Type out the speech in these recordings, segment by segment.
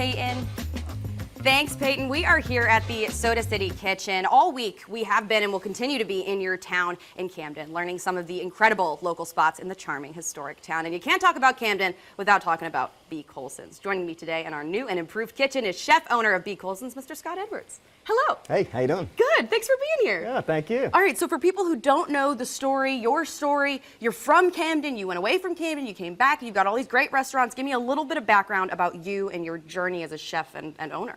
Peyton. Thanks, Peyton. We are here at the Soda City Kitchen. All week, we have been and will continue to be in your town in Camden, learning some of the incredible local spots in the charming, historic town. And you can't talk about Camden without talking about B. Colson's. Joining me today in our new and improved kitchen is chef owner of B. Colson's, Mr. Scott Edwards. Hello. Hey, how you doing? Good. Thanks for being here. Yeah, thank you. All right, so for people who don't know the story, your story, you're from Camden, you went away from Camden, you came back, you've got all these great restaurants. Give me a little bit of background about you and your journey as a chef and owner.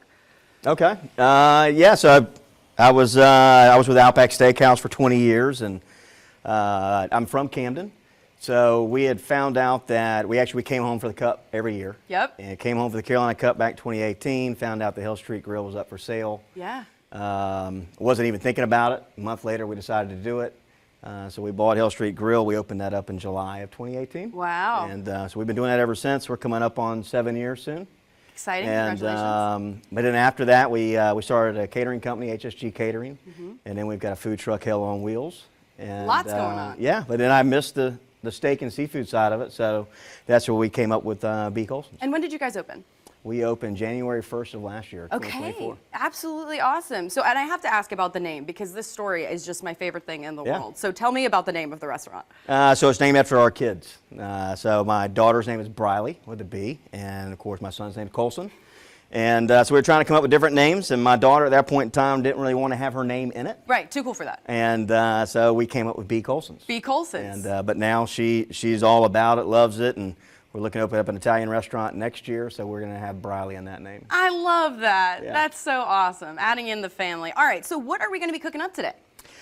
Okay. Yeah, so I was with Outback Steakhouse for 20 years, and I'm from Camden. So we had found out that we came home for the Cup every year. Yep. And came home for the Carolina Cup back 2018, found out the Hill Street Grill was up for sale. Yeah. Wasn't even thinking about it. A month later, we decided to do it. So we bought Hill Street Grill. We opened that up in July of 2018. Wow. And so we've been doing that ever since. We're coming up on 7 years soon. Exciting, And, congratulations. but then after that, we started a catering company, HSG Catering, and then we've got a food truck, Hell on Wheels. And, Lots going on. Yeah, but then I missed the steak and seafood side of it, so that's where we came up with B. Colson's. And when did you guys open? We opened January 1st of last year, Okay, 2024. absolutely awesome. So, and I have to ask about the name because this story is just my favorite thing in the world. So tell me about the name of the restaurant. So it's named after our kids. So my daughter's name is Briley with a B, and of course my son's name is Colson. And so we were trying to come up with different names, and my daughter at that point in time didn't really want to have her name in it. Right, too cool for that. And so we came up with B. Colson's. B. Colson's. And but now she's all about it, loves it, and we're looking to open up an Italian restaurant next year, so we're going to have Briley in that name. I love that. Yeah. That's so awesome. Adding in the family. All right, so what are we going to be cooking up today?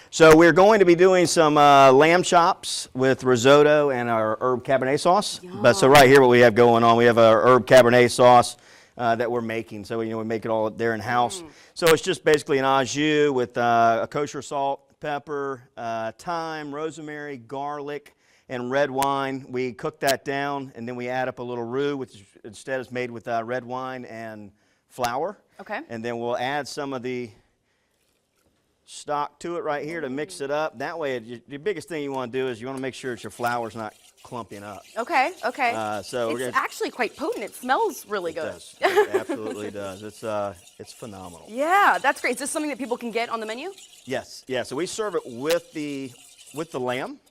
So we're going to be doing some lamb chops with risotto and our herb Cabernet sauce. Yum. But so right here what we have going on, we have our herb Cabernet sauce that we're making. So we make it all there in house. So it's just basically an au jus with a kosher salt, pepper, thyme, rosemary, garlic, and red wine. We cook that down, and then we add up a little roux, which instead is made with red wine and flour. Okay. And then we'll add some of the stock to it right here to mix it up. That way, the biggest thing you want to do is you want to make sure that your flour's not clumping up. Okay, okay. So it's actually quite potent. It smells really good. Does. It absolutely does. It's phenomenal. Yeah, that's great. Is this something that people can get on the menu? Yes, yeah. So we serve it with the lamb.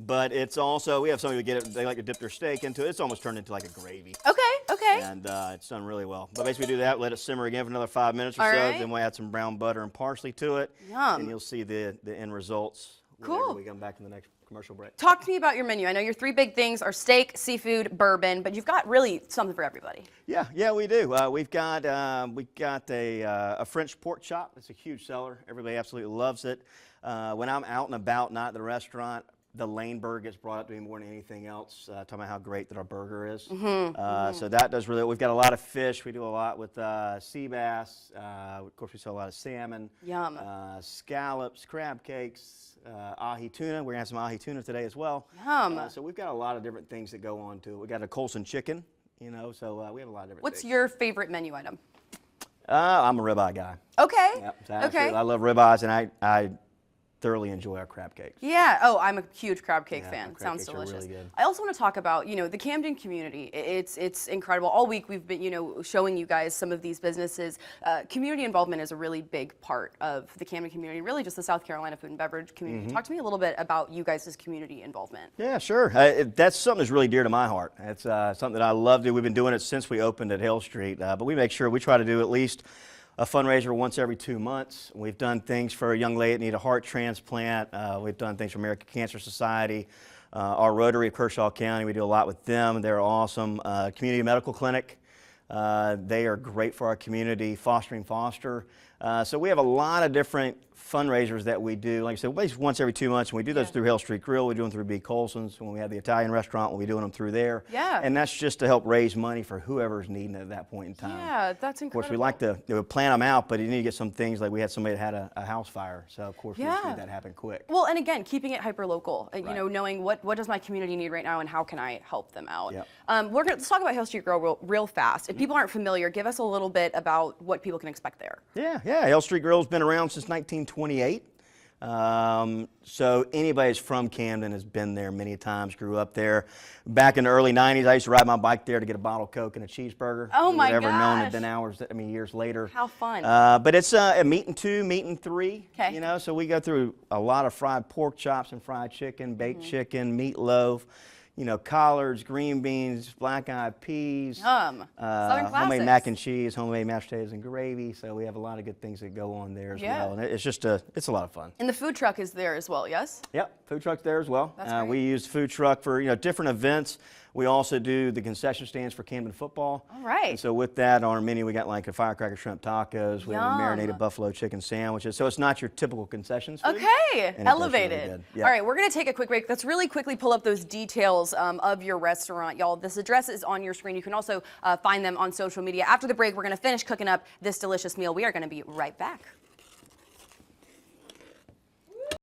But it's also, we have some people get it, they like to dip their steak into it. It's almost turned into like a gravy. Okay, okay. And it's done really well. But basically do that, let it simmer again for another 5 minutes or All so. right. Then we'll add some brown butter and parsley to it. Yum. And you'll see the end results Cool. whenever we come back in the next commercial break. Talk to me about your menu. I know your three big things are steak, seafood, bourbon, but you've got really something for everybody. Yeah, we do. We've got a French pork chop. It's a huge seller. Everybody absolutely loves it. When I'm out and about, not at the restaurant, the Lane burger gets brought up to me more than anything else, talking about how great that our burger is. So that does really, we've got a lot of fish. We do a lot with sea bass. Of course, we sell a lot of salmon. Yum. Scallops, crab cakes, ahi tuna. We're going to have some ahi tuna today as well. Yum. So we've got a lot of different things that go on to it. We got a Colson chicken, so we have a lot of different What's things. your favorite menu item? I'm a ribeye guy. Okay. Yep, so Okay. I love ribeyes, and I thoroughly enjoy our crab cakes. Yeah. Oh, I'm a huge crab cake Yeah, fan. crab Sounds cakes are delicious. really good. I also want to talk about, the Camden community. It's incredible. All week we've been, showing you guys some of these businesses. Community involvement is a really big part of the Camden community, really just the South Carolina food and beverage community. Talk to me a little bit about you guys' community involvement. Yeah, sure. That's something that's really dear to my heart. It's something that I love to do. We've been doing it since we opened at Hill Street, but we make sure we try to do at least a fundraiser once every 2 months. We've done things for a young lady that needs a heart transplant. We've done things for American Cancer Society. Our Rotary of Kershaw County, we do a lot with them. They're awesome. Community Medical Clinic, they are great for our community. Fostering Foster. So we have a lot of different fundraisers that we do. Like I said, basically once every 2 months. And we do those through Hill Street Grill. We do them through B. Colson's. When we have the Italian restaurant, we'll be doing them through there. Yeah. And that's just to help raise money for whoever's needing it at that point in time. Yeah, that's incredible. Of course, we like to plan them out, but you need to get some things, like we had somebody that had a house fire. So, of course, we just need that to happen quick. Well, and again, keeping it hyper-local, Right. knowing what does my community need right now and how can I help them out. Yep. Let's talk about Hill Street Grill real fast. If people aren't familiar, give us a little bit about what people can expect there. Yeah. Hill Street Grill's been around since 1928. So anybody that's from Camden has been there many times, grew up there. Back in the early 90s, I used to ride my bike there to get a bottle of Coke and a cheeseburger. Oh my Whatever known gosh. had been hours, years later. How fun. But it's a meeting 2, meeting 3. Okay. You know, so we go through a lot of fried pork chops and fried chicken, baked chicken, meatloaf. You know, collards, green beans, black-eyed peas, Southern homemade classics. mac and cheese, homemade mashed potatoes and gravy. So we have a lot of good things that go on there as Yeah. well. And it's just it's a lot of fun. And the food truck is there as well, yes? Yep, food truck's there as well. That's great. We use food truck for different events. We also do the concession stands for Camden football. All right. And so with that on our menu, we got like a firecracker shrimp tacos. We have a Yum. marinated buffalo chicken sandwiches. So it's not your typical concessions food. Okay, And it tastes really elevated. good. Yep. All right, we're going to take a quick break. Let's really quickly pull up those details of your restaurant, y'all. This address is on your screen. You can also find them on social media. After the break, we're going to finish cooking up this delicious meal. We are going to be right back.